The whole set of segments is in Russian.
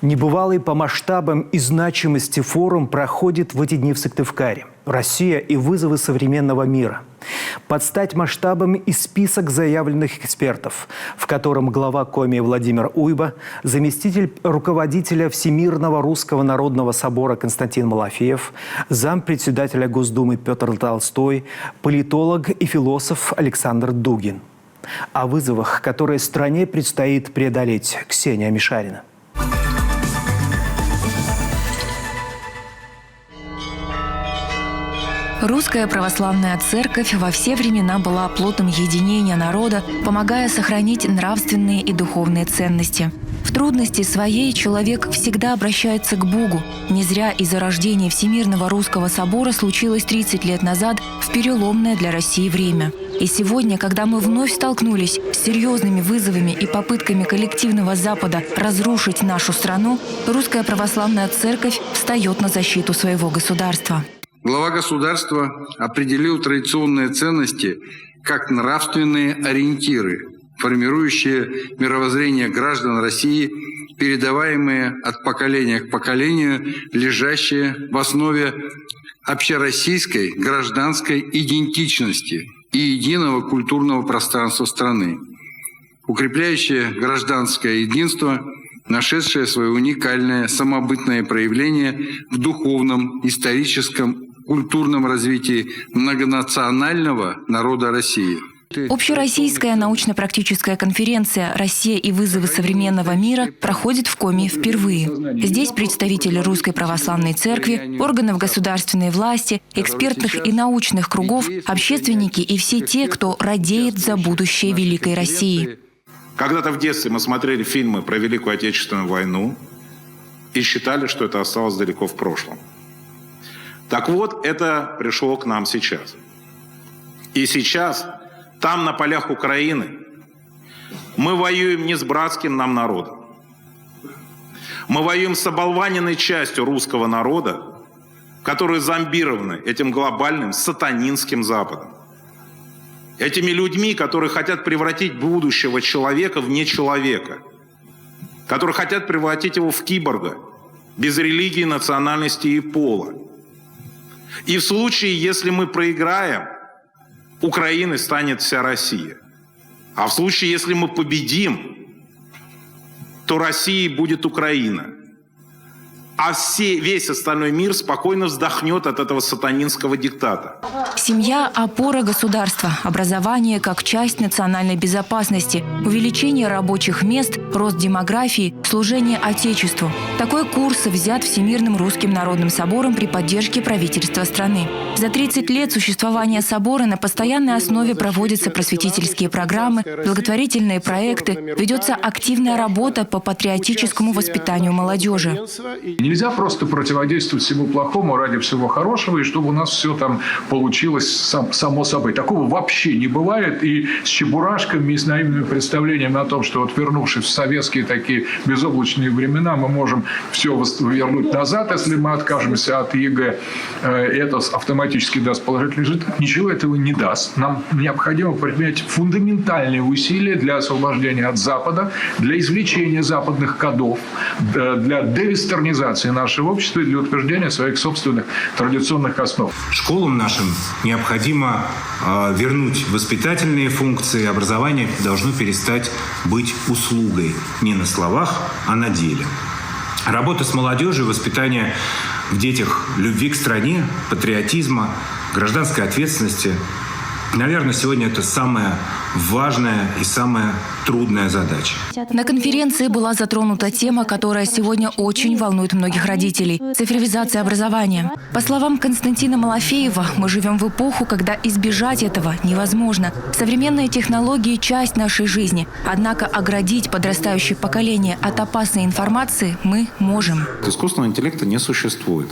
Небывалый по масштабам и значимости форум проходит в эти дни в Сыктывкаре. Россия и вызовы современного мира. Под стать масштабам и список заявленных экспертов, в котором глава Коми Владимир Уйба, заместитель руководителя Всемирного Русского Народного Собора Константин Малафеев, зампредседателя Госдумы Петр Толстой, политолог и философ Александр Дугин. О вызовах, которые стране предстоит преодолеть, Ксения Мишарина. Русская православная церковь во все времена была плотом единения народа, помогая сохранить нравственные и духовные ценности. В трудности своей человек всегда обращается к Богу. Не зря из-за рождения Всемирного Русского Собора случилось 30 лет назад в переломное для России время. И сегодня, когда мы вновь столкнулись с серьезными вызовами и попытками коллективного Запада разрушить нашу страну, Русская православная церковь встает на защиту своего государства. Глава государства определил традиционные ценности как нравственные ориентиры, формирующие мировоззрение граждан России, передаваемые от поколения к поколению, лежащие в основе общероссийской гражданской идентичности и единого культурного пространства страны, укрепляющие гражданское единство, нашедшее свое уникальное самобытное проявление в духовном, историческом, культурном развитии многонационального народа России. Общероссийская научно-практическая конференция «Россия и вызовы современного мира» проходит в Коми впервые. Здесь представители Русской православной церкви, органов государственной власти, экспертных и научных кругов, общественники и все те, кто радеет за будущее великой России. Когда-то в детстве мы смотрели фильмы про Великую Отечественную войну и считали, что это осталось далеко в прошлом. Так вот, это пришло к нам сейчас. И сейчас, там, на полях Украины, мы воюем не с братским нам народом. Мы воюем с оболваненной частью русского народа, которые зомбированы этим глобальным сатанинским Западом. Этими людьми, которые хотят превратить будущего человека в нечеловека, которые хотят превратить его в киборга, без религии, национальности и пола. И в случае, если мы проиграем, Украиной станет вся Россия. А в случае, если мы победим, то Россией будет Украина. А весь остальной мир спокойно вздохнет от этого сатанинского диктата. Семья – опора государства, образование как часть национальной безопасности, увеличение рабочих мест, рост демографии, служение Отечеству. Такой курс взят Всемирным Русским Народным Собором при поддержке правительства страны. За 30 лет существования собора на постоянной основе проводятся просветительские программы, благотворительные проекты, ведется активная работа по патриотическому воспитанию молодежи. Нельзя просто противодействовать всему плохому ради всего хорошего, и чтобы у нас все там получилось само собой. Такого вообще не бывает. И с чебурашками, и с наивными представлениями о том, что вот вернувшись в советские такие безоблачные времена, мы можем все вернуть назад, если мы откажемся от ЕГЭ, это автоматически даст положительный результат. Ничего этого не даст. Нам необходимо предпринять фундаментальные усилия для освобождения от Запада, для извлечения западных кодов, для девестернизации нашего общества и для утверждения своих собственных традиционных основ. Школам нашим необходимо вернуть воспитательные функции. Образование должно перестать быть услугой не на словах, а на деле. Работа с молодежью, воспитание в детях любви к стране, патриотизма, гражданской ответственности. Наверное, сегодня это самая важная и самая трудная задача. На конференции была затронута тема, которая сегодня очень волнует многих родителей – цифровизация образования. По словам Константина Малафеева, мы живем в эпоху, когда избежать этого невозможно. Современные технологии – часть нашей жизни. Однако оградить подрастающее поколение от опасной информации мы можем. Искусственного интеллекта не существует.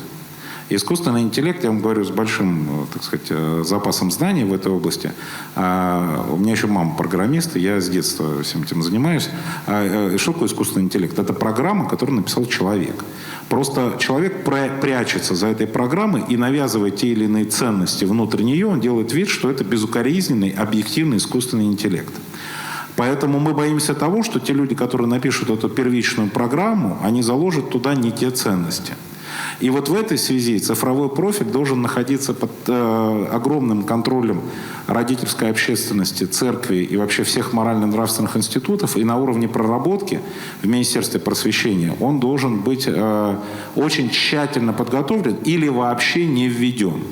Искусственный интеллект, я вам говорю, с большим, так сказать, запасом знаний в этой области. У меня еще мама программист, и я с детства всем этим занимаюсь. Что такое искусственный интеллект? Это программа, которую написал человек. Просто человек прячется за этой программой и навязывает те или иные ценности внутрь нее. Он делает вид, что это безукоризненный, объективный искусственный интеллект. Поэтому мы боимся того, что те люди, которые напишут эту первичную программу, они заложат туда не те ценности. И вот в этой связи цифровой профиль должен находиться под огромным контролем родительской общественности, церкви и вообще всех морально-нравственных институтов. И на уровне проработки в Министерстве просвещения он должен быть очень тщательно подготовлен или вообще не введен.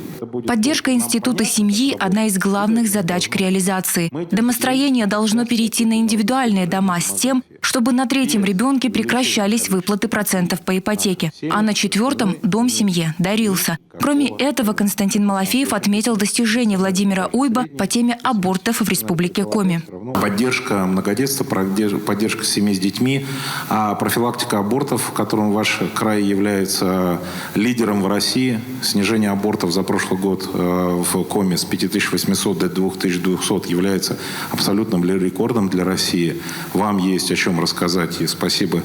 Поддержка института семьи – одна из главных задач к реализации. Домостроение должно перейти на индивидуальные дома с тем, чтобы на третьем ребенке прекращались выплаты процентов по ипотеке, а на четвертом дом семье дарился. Кроме этого, Константин Малафеев отметил достижения Владимира Уйба по теме абортов в Республике Коми. Поддержка многодетства, поддержка семей с детьми, профилактика абортов, в котором ваш край является лидером в России, снижение абортов за прошлый год в Коми с 5800 до 2200 является абсолютным рекордом для России. Вам есть о чем рассказать, и спасибо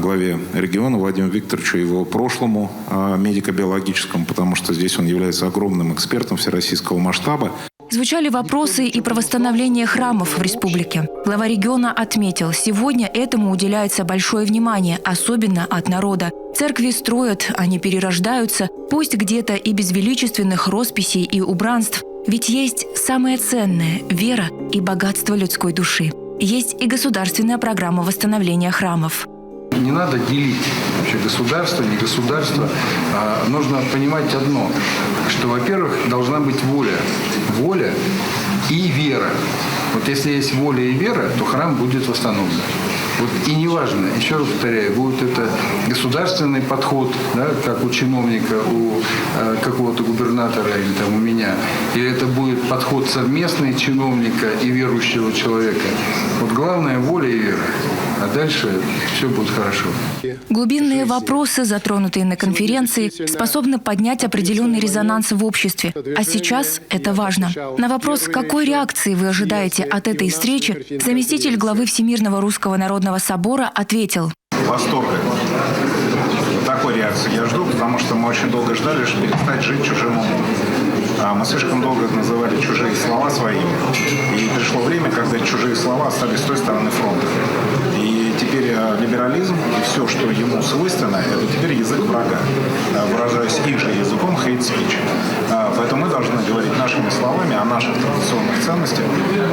главе региона Владимиру Викторовичу и его прошлому медико-биологическому, потому что здесь он является огромным экспертом всероссийского масштаба. Звучали вопросы и про восстановление храмов в республике. Глава региона отметил, сегодня этому уделяется большое внимание, особенно от народа. Церкви строят, они перерождаются, пусть где-то и без величественных росписей и убранств. Ведь есть самое ценное – вера и богатство людской души. Есть и государственная программа восстановления храмов. Не надо делить вообще государство, не государство. Нужно понимать одно, что, во-первых, должна быть воля. Воля и вера. Вот если есть воля и вера, то храм будет восстановлен. Вот и неважно, еще раз повторяю, будет это государственный подход, да, как у чиновника, у какого-то губернатора или там у меня, или это будет подход совместный чиновника и верующего человека. Вот главное воля и вера, а дальше все будет хорошо. Глубинные вопросы, затронутые на конференции, способны поднять определенный резонанс в обществе. А сейчас это важно. На вопрос, какой реакции вы ожидаете от этой встречи, заместитель главы Всемирного Русского Народного Собора ответил: Восторга. Такой реакции я жду, потому что мы очень долго ждали, чтобы перестать жить чужим умом. Мы слишком долго называли чужие слова своими. И пришло время, когда чужие слова остались с той стороны фронта. И теперь либерализм и все, что ему свойственно, это теперь язык врага. Выражаясь их же языком, hate speech. Поэтому мы должны говорить нашими словами о наших традиционных ценностях.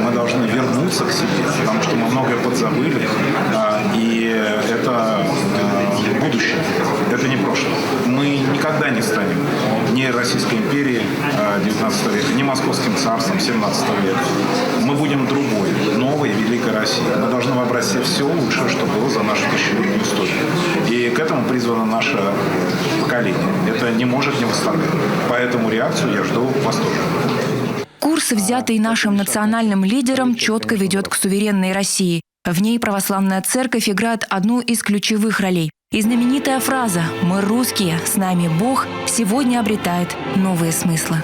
Мы должны вернуться к себе, потому что мы многое подзабыли. И это будущее, это не прошлое. Мы никогда не станем ни Российской империей 19 века, ни Московским царством 17 века. Мы будем другой, новой, великой Россией. Мы должны вобрать в себя все лучшее, что было за нашу тысячелетнюю историю. И к этому призвано наше поколение. Это не может не восстановить. Поэтому реакцию я жду восторженно. Курс, взятый нашим национальным лидером, четко ведет к суверенной России. В ней православная церковь играет одну из ключевых ролей. И знаменитая фраза «Мы русские, с нами Бог» сегодня обретает новые смыслы.